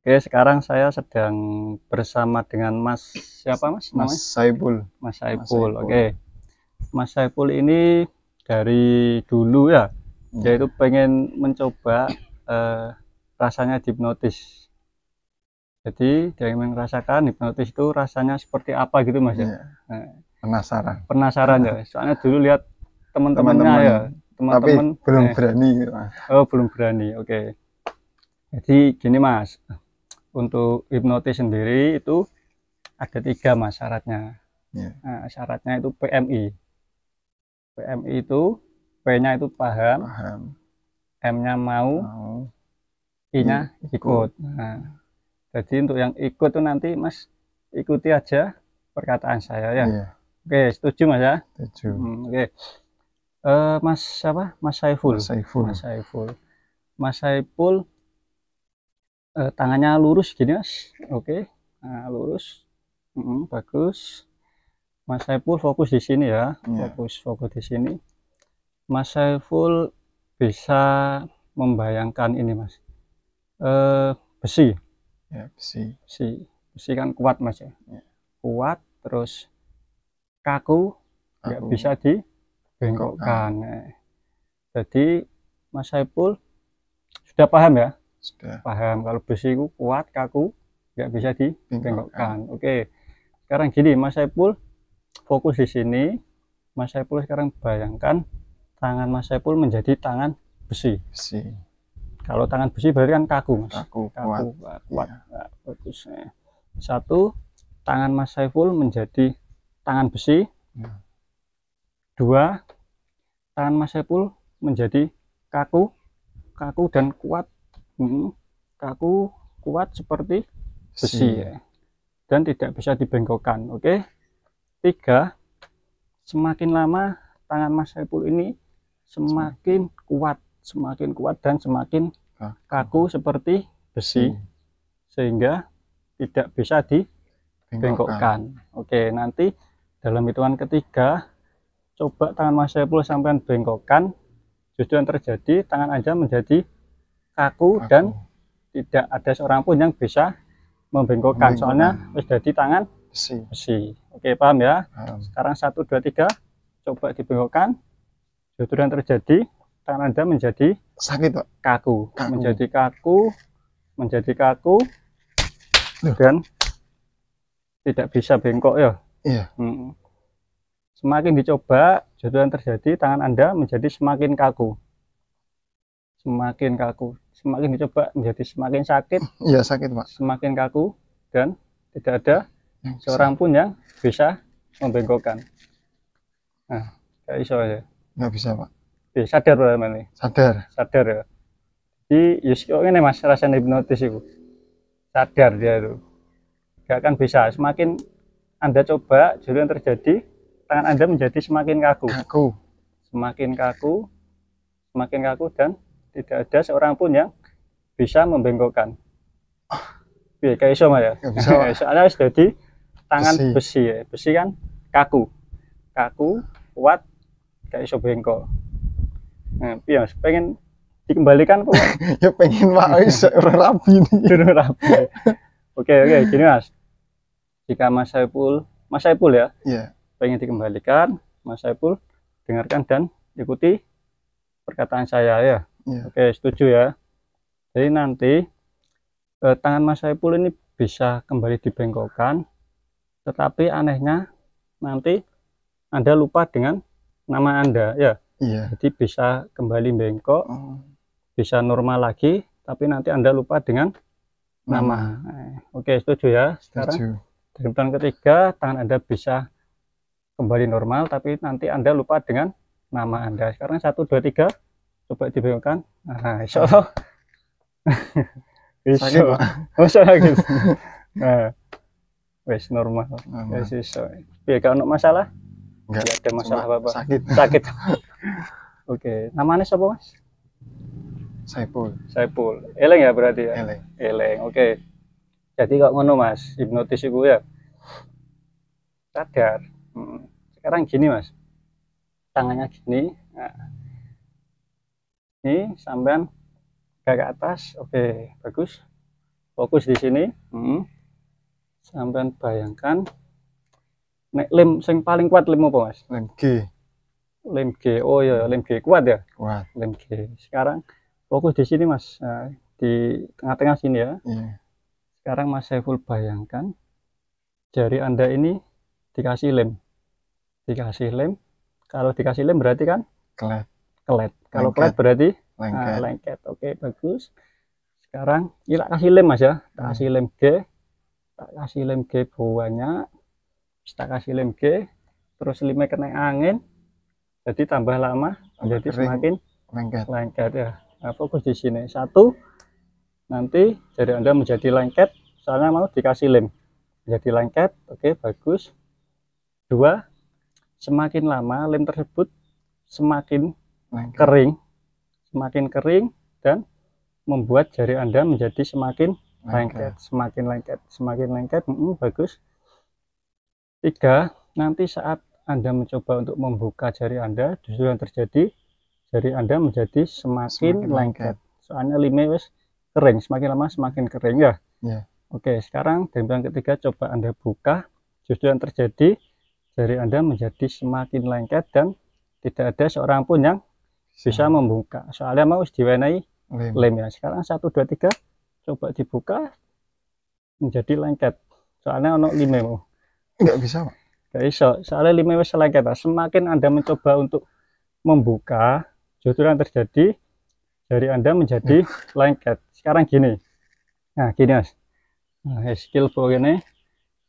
Oke, sekarang saya sedang bersama dengan Mas siapa Mas Mas namanya? Saipul. Mas Mas Saipul. Saipul. Oke, Mas Saipul ini dari dulu ya, dia itu Ya, pengen mencoba rasanya hipnotis. Jadi dia ingin merasakan hipnotis itu rasanya seperti apa gitu Mas ya. ya, Nah, penasaran penasaran ya, soalnya dulu lihat teman-temannya teman-teman, ya, tapi teman-teman belum berani gitu, Mas. oh belum berani. Oke, jadi gini Mas, untuk hipnotis sendiri itu ada 3 Mas syaratnya. Ya, Nah, syaratnya itu PMI. PMI itu P-nya itu paham, paham. M-nya mau, Mau I-nya ikut. ikut. Nah, jadi untuk yang ikut tuh nanti Mas ikuti aja perkataan saya ya. Iya, Oke, setuju Mas ya? setuju. Oke. Mas siapa? Mas Saiful. Mas Saiful. Mas Saiful. Mas Saiful tangannya lurus gini Mas. Oke. Nah, lurus. Bagus. Mas Saiful fokus di sini ya. Ya, Fokus di sini. Mas Saiful bisa membayangkan ini Mas. Besi. ya, besi. Besi kan kuat Mas ya. Ya, Kuat terus kaku, nggak aku bisa bengkokkan. dibengkokkan. Jadi Mas Saiful sudah paham ya? Sudah Paham kalau besi itu kuat, kaku, nggak bisa bengkokkan. dibengkokkan. Oke, sekarang gini Mas Saiful fokus di sini. Mas Saiful sekarang bayangkan tangan Mas Saiful menjadi tangan besi. Besi. Kalau tangan besi berarti kan kaku Mas. Aku Kaku, kuat. kuat. Ya, Nah, bagus. Satu, tangan Mas Saiful menjadi tangan besi. ya. Dua, tangan Mas Saiful menjadi kaku, kaku dan kuat. Kaku, kuat seperti besi Besi. ya. Dan tidak bisa dibengkokkan. Oke. Tiga, semakin lama tangan Mas Saiful ini semakin kuat dan semakin kaku seperti besi sehingga tidak bisa dibengkokkan. Oke, nanti dalam hitungan ketiga coba tangan Mas Saiful sampai bengkokkan, justru yang terjadi tangan Anda menjadi kaku dan tidak ada seorang pun yang bisa membengkokkan, soalnya sudah jadi tangan besi. Oke, paham ya? Sekarang 1, 2, 3 coba dibengkokkan, justru yang terjadi tangan Anda menjadi sakit Pak. kaku. Menjadi kaku dan tidak bisa bengkok ya. Iya. Semakin dicoba, justru yang terjadi tangan Anda menjadi semakin kaku. Semakin dicoba menjadi semakin sakit. Iya, sakit Pak. Semakin kaku dan tidak ada seorang pun yang bisa membengkokkan. Nah, kayak iso ya. Nggak bisa Pak. Sadar berapa nih? Sadar ya. Jadi kok ini Mas rasanya hipnotis itu. Sadar dia itu. Gak akan bisa. Semakin Anda coba, justru yang terjadi tangan Anda menjadi semakin kaku. Semakin kaku dan tidak ada seorang pun yang bisa membengkokkan. Kayak iso Mas ya. Soalnya harus jadi tangan besi ya. Besi kan kaku, kuat, gak iso bengkok. Nah, iya Mas, pengen dikembalikan kok. Ya pengen Pak, rapi nih. Oke, gini Mas. Jika Mas Saiful ya, pengen dikembalikan, Mas Saiful dengarkan dan ikuti perkataan saya ya. Oke, setuju ya. Jadi nanti tangan Mas Saiful ini bisa kembali dibengkokkan, tetapi anehnya nanti Anda lupa dengan nama Anda ya. Jadi bisa kembali bengkok, bisa normal lagi, tapi nanti Anda lupa dengan nama. Oke, setuju ya. Sekarang dari tahun ketiga tangan Anda bisa kembali normal, tapi nanti Anda lupa dengan nama Anda. Sekarang 1, 2, 3 coba dibengkokkan. Nah, insya Allah sakit Pak. Sakit. Nah, wes normal. Wes iso. Piye gak ono masalah? Enggak ada masalah apa-apa. Sakit. Oke, namanya siapa Mas? Saipul. Eleng ya berarti ya? Eleng. Oke. Jadi kok ngono Mas, hipnotis itu ya. Sadar. Sekarang gini Mas. Tangannya gini. Nah. Ini sampean ke atas. Oke, bagus. fokus di sini. Sampai bayangkan nek lem sing paling kuat lem apa Mas? Lem G. Lem G. Oh ya, lem G kuat ya? Kuat. Lem G. Sekarang fokus di sini Mas. Nah, di tengah-tengah sini ya. Iya. Sekarang Mas Saiful bayangkan jari Anda ini dikasih lem. Dikasih lem. Kalau dikasih lem berarti kan Kelet. kelet. Kalau Lengket. kelet berarti Lengket. lengket. Oke, bagus. Sekarang ini tak kasih lem Mas ya. Tak kasih lem G. Tak kasih lem G banyak. Tak kasih lem G. Terus lemnya kena angin. Jadi tambah lama jadi semakin lengket ya. Nah, fokus di sini. 1, nanti jari Anda menjadi lengket. Soalnya mau dikasih lem. Jadi lengket. Oke, bagus. 2, semakin lama lem tersebut semakin kering, dan membuat jari Anda menjadi semakin lengket, semakin lengket. Bagus. 3, nanti saat Anda mencoba untuk membuka jari Anda, justru yang terjadi jari Anda menjadi semakin lengket. Soalnya lemnya wis kering, semakin lama semakin kering ya. Oke, sekarang yang ketiga coba Anda buka, justru yang terjadi jari Anda menjadi semakin lengket dan tidak ada seorang pun yang bisa membuka. Soalnya mau diwenai lem ya. Sekarang 1, 2, 3 coba dibuka menjadi lengket. Soalnya ono lime mau. Enggak bisa, Pak. Enggak bisa. Soalnya lime wis lengket. Semakin Anda mencoba untuk membuka, justru yang terjadi jari Anda menjadi lengket. Sekarang gini. Nah, gini Mas. Nah, skill begini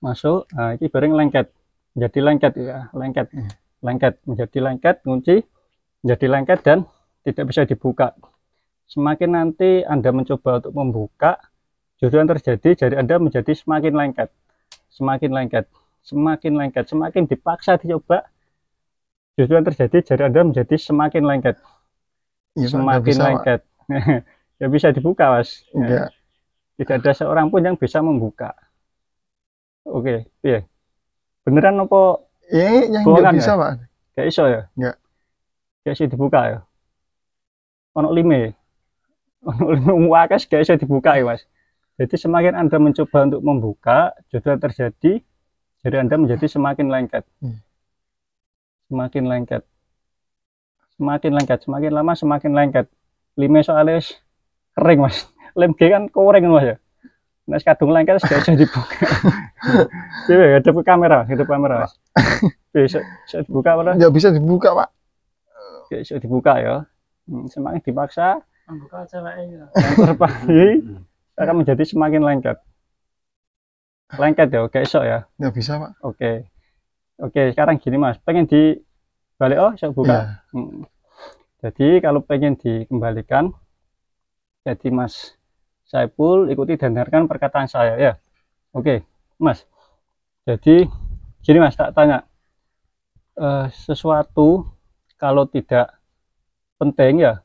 masuk. Nah, ini bareng lengket. Jadi lengket ya, lengket menjadi lengket, kunci menjadi lengket dan tidak bisa dibuka. Semakin nanti Anda mencoba untuk membuka, justru yang terjadi jari Anda menjadi semakin lengket, semakin dipaksa dicoba, justru yang terjadi jari Anda menjadi semakin lengket, semakin lengket. Ya bisa dibuka Mas. Enggak. Tidak ada seorang pun yang bisa membuka. Oke, iya. Beneran apa? Yang nggak bisa, Pak. Gak iso ya? Enggak. Gak iso dibuka ya? Ono lime. Ono lime muakas gak iso dibuka ya, Mas. Jadi semakin Anda mencoba untuk membuka, justru terjadi jari Anda menjadi semakin lengket. Semakin lengket. Semakin lama semakin lengket. Lime soalnya kering, Mas. Lem G kan kering, Mas ya. Nah, kadung lengket gak bisa dibuka. Iya, hadap kamera, Mas. Bisa dibuka apa? Nggak bisa dibuka, Pak. Gak bisa dibuka ya. Semakin dipaksa, membuka ceweknya. yang terpaksa akan menjadi semakin lengket. Lengket ya, gak iso ya. Nggak bisa, Pak. Oke, sekarang gini Mas, pengen dibalik, oh saya buka. Jadi kalau pengen dikembalikan, jadi Mas Saiful ikuti dan dengarkan perkataan saya ya. Oke, Mas. Jadi gini Mas, tak tanya, sesuatu kalau tidak penting ya,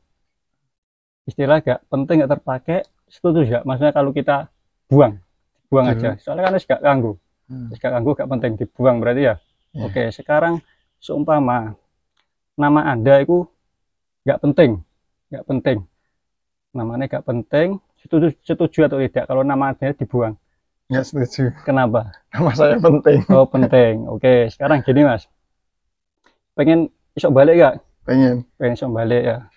istilah gak penting gak terpakai, setuju gak? Maksudnya kalau kita buang aja, soalnya kan gak ganggu, gak penting, dibuang berarti ya. Oke, sekarang seumpama nama Anda itu gak penting, namanya gak penting, setuju atau tidak kalau nama Anda dibuang? Nggak setuju. Kenapa? Nama saya penting. Oh, penting. Oke, sekarang gini Mas, pengen isok balik gak? Pengen isok balik ya.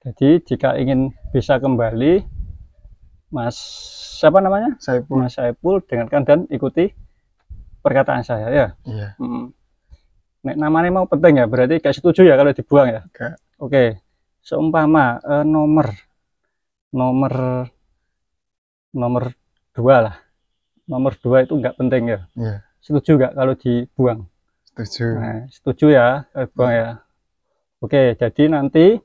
Jadi jika ingin bisa kembali, Mas siapa namanya? Saiful. Mas Saiful, dengarkan dan ikuti perkataan saya ya. Iya. Nek namanya mau penting ya, berarti gak setuju ya kalau dibuang ya. Oke, seumpama nomor 2 lah. Nomor 2 itu nggak penting ya. Setuju nggak kalau dibuang? Setuju. Nah, setuju ya kalau dibuang ya. Oke, jadi nanti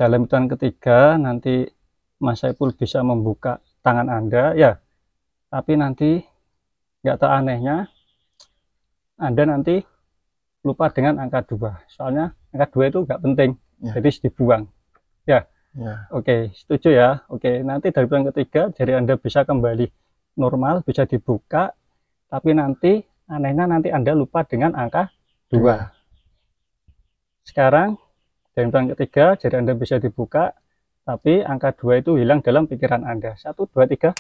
dalam hitungan ketiga nanti Mas Saiful bisa membuka tangan Anda ya. Tapi nanti nggak tahu anehnya Anda nanti lupa dengan angka 2. Soalnya angka 2 itu nggak penting. Jadi dibuang. Ya. Oke, setuju ya. Oke, nanti dari hitungan ketiga jari Anda bisa kembali normal, bisa dibuka, tapi nanti anehnya nanti Anda lupa dengan angka 2. Sekarang dari hitungan ketiga jari Anda bisa dibuka, tapi angka 2 itu hilang dalam pikiran Anda. 1, 2, 3.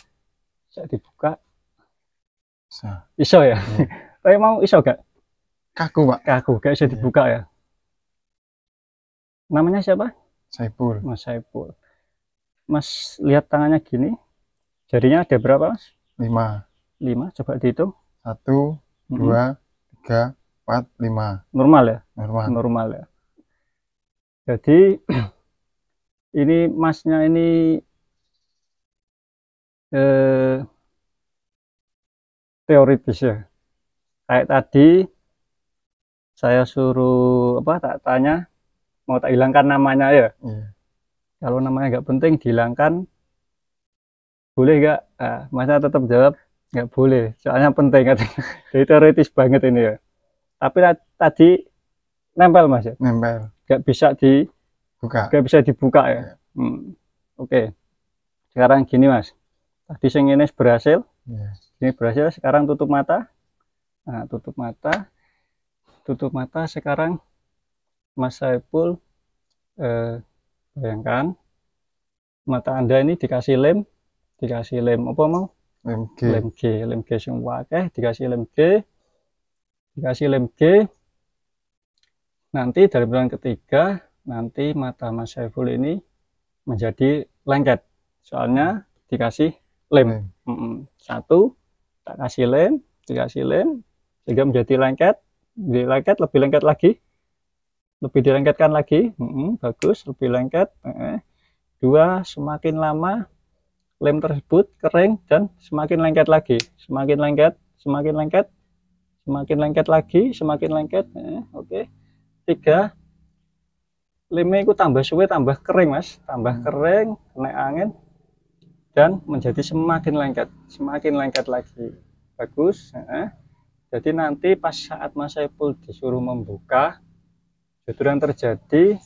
Bisa dibuka. Bisa. Iso ya. Tapi mau iso gak? Kaku, Pak. Kaku, gak bisa dibuka ya. Namanya siapa? Saipul. Mas Saipul. Mas lihat tangannya gini. Jarinya ada berapa, Mas? 5. 5, coba dihitung. 1, 2, 3, 4, 5. Normal ya? Normal. Normal ya. Jadi ini masnya ini teoritis ya. Kayak tadi saya suruh apa, tak tanya mau tak hilangkan namanya ya. Iya. Kalau namanya nggak penting dihilangkan, boleh nggak? Nah, masnya tetap jawab nggak boleh, soalnya penting katanya. Jadi teoritis banget ini ya. Tapi tadi nempel Mas ya, Nempel. nggak bisa dibuka ya. Iya. Oke. Sekarang gini Mas, tadi yang ini berhasil, Iya. ini berhasil. Sekarang tutup mata. Nah, tutup mata. Sekarang Mas Saipul bayangkan mata Anda ini dikasih lem apa mau? Lem G semua akeh, dikasih lem G. Nanti dalam bulan ketiga nanti mata Mas Saipul ini menjadi lengket, soalnya dikasih lem. Satu tak kasih lem, dikasih lem sehingga menjadi lengket, lebih lengket lagi, lebih dilengketkan lagi. Bagus, lebih lengket. 2, semakin lama lem tersebut kering dan semakin lengket lagi, semakin lengket lagi, semakin lengket. Oke. 3, lemnya itu tambah suwe tambah kering Mas, tambah kering, kena angin dan menjadi semakin lengket lagi. Bagus. Jadi nanti pas saat Mas Saipul disuruh membuka, justru yang terjadi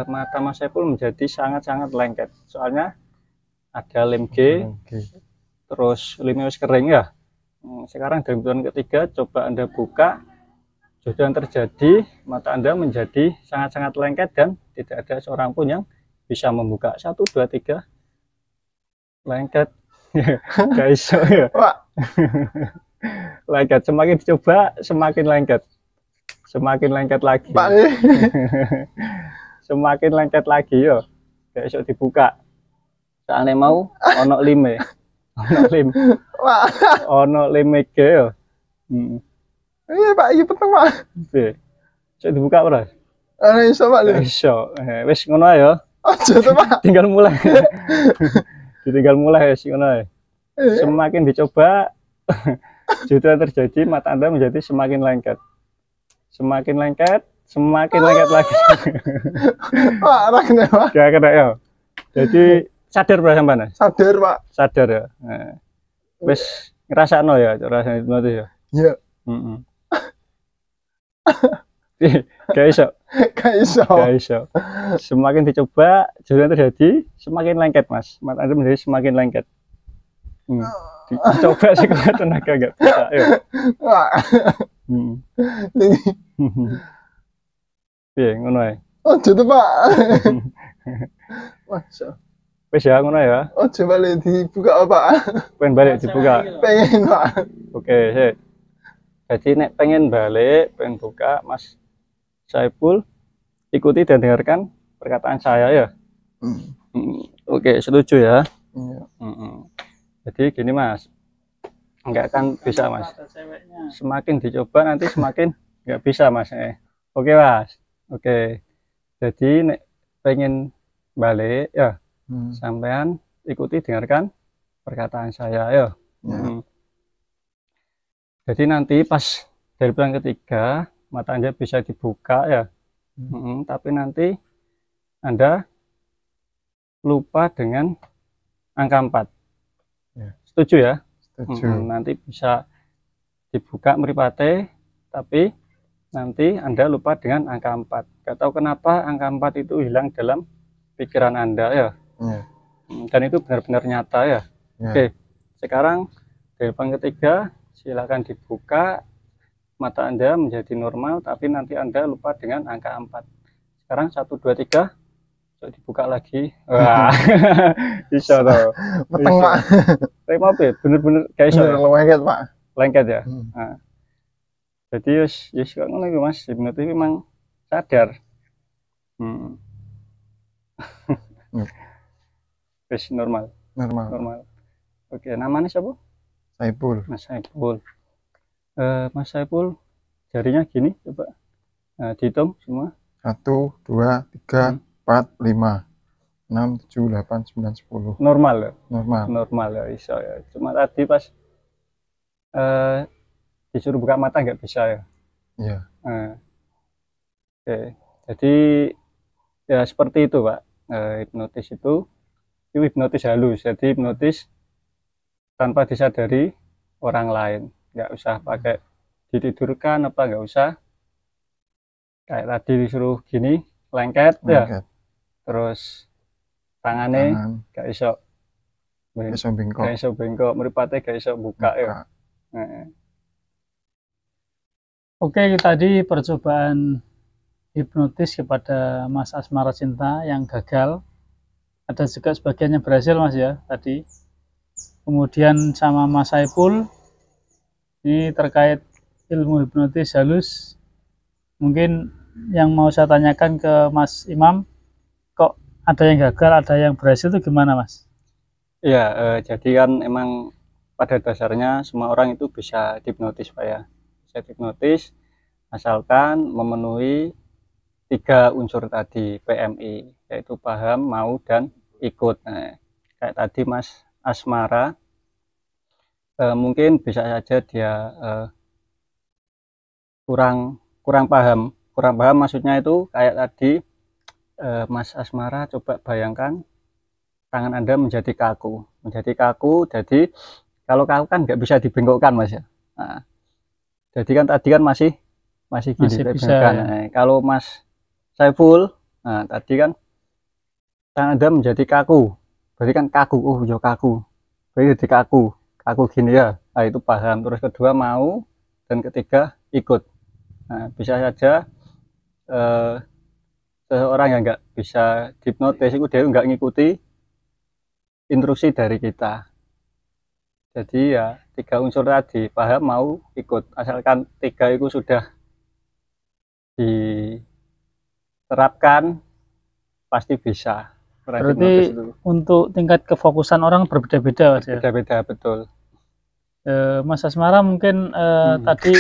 mata Mas Saipul menjadi sangat-sangat lengket, soalnya ada lem G, terus lemnya harus kering ya. Sekarang dalam bulan ketiga coba Anda buka, justru yang terjadi mata Anda menjadi sangat-sangat lengket dan tidak ada seorang pun yang bisa membuka. 1, 2, 3 lengket. Gak iso ya. Lengket, semakin dicoba semakin lengket lagi. Pak. Semakin lengket lagi yo. Gak iso dibuka. Soalnya mau ono lime. Ono lime ge yo. Iya Pak, iya peteng Pak. Iso dibuka ora? Iso Pak. Iso. Wis ngono ae yo. Aja tuh Pak. Tinggal mulai. Ditinggal mulai wis ngono ae. Semakin dicoba justru yang terjadi mata Anda menjadi semakin lengket lagi. Pak, ora kena Pak. Gak kena ya. Jadi sadar berapa sampean? Sadar Pak. Sadar ya. Wis ngrasakno ya, rasane itu ya. Iya. Gak iso. Gak iso. Semakin dicoba justru yang terjadi semakin lengket Mas. Mata Anda menjadi semakin lengket. Dicoba sekuat tenaga gak bisa ya. Piye ngono ae. Aja tuh Pak. Masya. Wis ya ngono ya. Coba balik dibuka Pak. Pengen balik dibuka. Pengen Pak. Oke, sih. Jadi nek pengen balik, pengen buka, Mas Saipul ikuti dan dengarkan perkataan saya ya. Oke, setuju ya. Jadi gini Mas, nggak akan bisa Mas. Semakin dicoba nanti semakin nggak bisa Mas. Oke Mas. Oke. Jadi nek pengen balik ya, sampean ikuti dengarkan perkataan saya ya. Jadi nanti pas dari bulan ketiga mata Anda bisa dibuka ya. Tapi nanti Anda lupa dengan angka 4. Setuju ya? Setuju. Nanti bisa dibuka mripate, tapi nanti Anda lupa dengan angka 4. Gak tahu kenapa angka 4 itu hilang dalam pikiran Anda ya. Dan itu benar-benar nyata ya. Oke, sekarang dari bulan ketiga silakan dibuka, mata Anda menjadi normal, tapi nanti Anda lupa dengan angka 4. Sekarang 1, 2, 3 dibuka lagi. Wah, bisa toh. Peteng Pak. Rem apa ya? Bener-bener gak iso ya? lengket Pak. Lengket ya. Nah, jadi yes kok ngono iku Mas, hipnotis memang sadar. Wis normal. Oke, namanya siapa? Saipul. Mas Saipul. Mas Saipul jarinya gini coba. Nah, dihitung semua. 1, 2, 3, 4, 5, 6, 7, 8, 9, 10. Normal ya? Normal ya, iso ya. Cuma tadi pas disuruh buka mata nggak bisa ya? Iya. Oke. Jadi ya seperti itu Pak. Hipnotis itu hipnotis halus. Jadi hipnotis tanpa disadari orang lain. Nggak usah pakai ditidurkan apa, nggak usah. Kayak tadi disuruh gini, lengket ya. Terus tangannya gak iso bengkok, mripate gak iso buka ya. Oke, tadi percobaan hipnotis kepada Mas Asmara Cinta yang gagal. Ada juga sebagian yang berhasil Mas ya tadi. Kemudian sama Mas Saipul ini terkait ilmu hipnotis halus. Mungkin yang mau saya tanyakan ke Mas Imam, kok ada yang gagal, ada yang berhasil itu gimana Mas? Iya, jadi kan emang pada dasarnya semua orang itu bisa hipnotis Pak ya. Bisa hipnotis asalkan memenuhi 3 unsur tadi PMI, yaitu paham, mau, dan ikut. Nah, kayak tadi Mas Asmara mungkin bisa saja dia kurang paham maksudnya itu kayak tadi Mas Asmara coba bayangkan tangan Anda menjadi kaku, jadi kalau kaku kan nggak bisa dibengkokkan Mas ya. Nah, jadi kan tadi kan masih gini bisa, ya. Nah, kalau Mas Saiful, nah tadi kan tangan Anda menjadi kaku, berarti kan kaku, berarti jadi kaku gini ya. Nah, itu paham. Terus kedua mau, dan ketiga ikut. Nah, bisa saja seseorang yang nggak bisa hipnotis itu dia nggak ngikuti instruksi dari kita. Jadi ya 3 unsur tadi, paham, mau, ikut. Asalkan 3 itu sudah diterapkan pasti bisa. Berarti untuk tingkat kefokusan orang berbeda-beda Mas ya? Berbeda-beda, betul. Mas Asmara mungkin tadi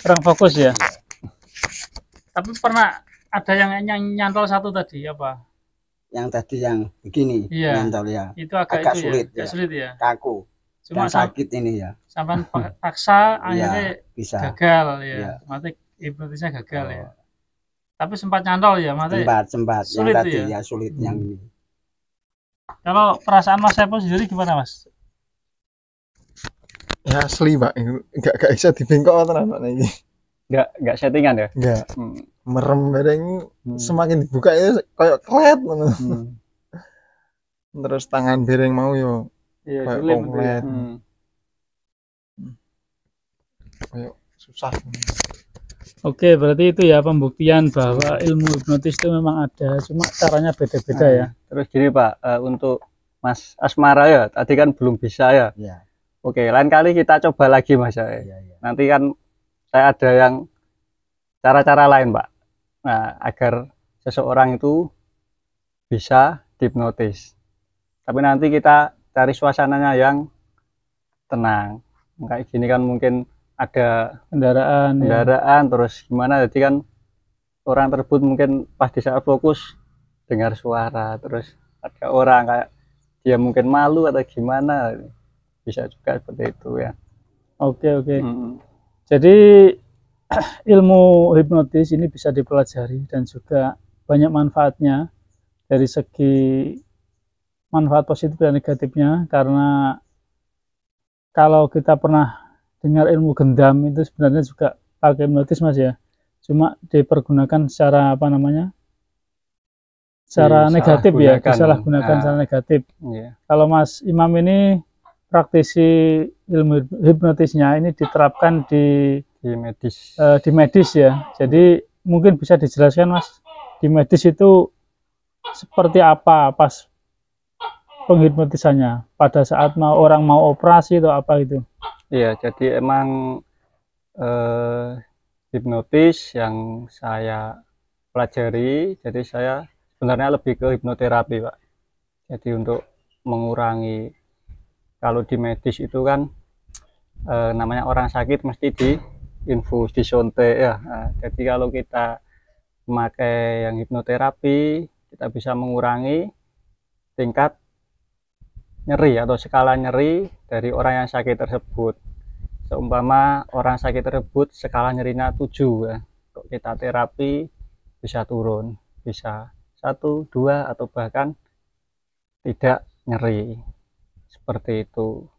kurang fokus ya. Tapi pernah ada yang nyantol satu tadi apa? Yang tadi yang begini, iya, nyantol ya. Itu agak sulit, ya. Sulit ya. Kaku. Cuma sakit ini ya. Sampai paksa akhirnya bisa gagal ya. Mati hipnotisnya gagal ya. Tapi sempat nyantol ya, Mati. Sempat. Sulit yang tadi ya sulit yang ini. Kalau perasaan Mas Saipul sendiri gimana Mas? Ya asli Pak, gak bisa dibengkok tenan Pak ini. Gak settingan ya? Enggak. Merem bareng semakin dibuka itu kayak klet terus tangan bereng mau yo kayak komplet. Kayak susah. Oke, berarti itu ya pembuktian bahwa ilmu hipnotis itu memang ada, cuma caranya beda-beda ya. Terus gini Pak, untuk Mas Asmara ya, tadi kan belum bisa ya. Oke, lain kali kita coba lagi Mas ya. Nanti kan saya ada yang cara-cara lain Pak. Nah, agar seseorang itu bisa hipnotis. Tapi nanti kita cari suasananya yang tenang. Kayak gini kan mungkin ada kendaraan terus gimana, jadi kan orang tersebut mungkin pas di saat fokus dengar suara, terus ada orang kayak dia mungkin malu atau gimana, bisa juga seperti itu ya. Oke. Jadi ilmu hipnotis ini bisa dipelajari dan juga banyak manfaatnya dari segi manfaat positif dan negatifnya, karena kalau kita pernah dengar ilmu gendam itu sebenarnya juga pakai hipnotis Mas ya, cuma dipergunakan secara apa namanya, secara negatif ya, disalahgunakan secara negatif. Kalau Mas Imam ini praktisi ilmu hipnotisnya ini diterapkan di medis ya. Jadi mungkin bisa dijelaskan Mas, di medis itu seperti apa, pas penghipnotisannya pada saat orang mau operasi atau apa itu? Iya, jadi emang hipnotis yang saya pelajari, jadi saya sebenarnya lebih ke hipnoterapi, Pak. Jadi untuk mengurangi, kalau di medis itu kan namanya orang sakit mesti di infus, disuntik ya. Nah, jadi kalau kita memakai yang hipnoterapi, kita bisa mengurangi tingkat nyeri atau skala nyeri dari orang yang sakit tersebut. Seumpama orang sakit tersebut skala nyerinya 7 ya, untuk kita terapi bisa turun, bisa 1, 2 atau bahkan tidak nyeri, seperti itu.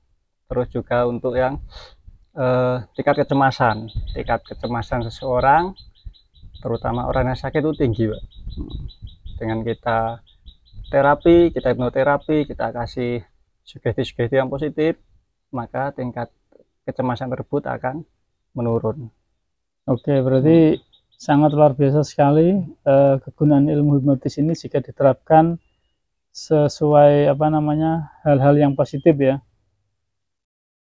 Terus juga untuk yang tingkat kecemasan seseorang, terutama orang yang sakit itu tinggi, Pak. Dengan kita terapi, kita hipnoterapi, kita kasih sugesti-sugesti yang positif, maka tingkat kecemasan tersebut akan menurun. Oke, berarti sangat luar biasa sekali kegunaan ilmu hipnotis ini jika diterapkan sesuai hal-hal yang positif ya.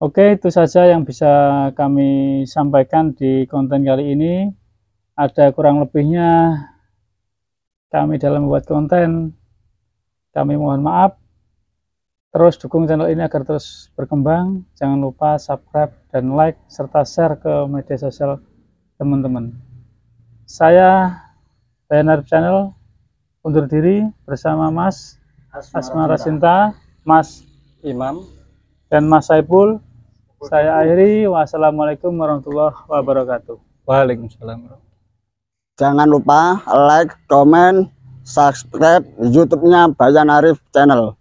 Oke, itu saja yang bisa kami sampaikan di konten kali ini. Ada kurang lebihnya kami dalam membuat konten, kami mohon maaf. Terus dukung channel ini agar terus berkembang. Jangan lupa subscribe dan like serta share ke media sosial teman-teman. Saya Benar Channel undur diri bersama Mas Asmara Sinta, Mas Imam, dan Mas Saiful. Saya akhiri. Wassalamualaikum warahmatullahi wabarakatuh. waalaikumsalam. Jangan lupa like, komen, subscribe YouTube-nya Bayan Arif Channel.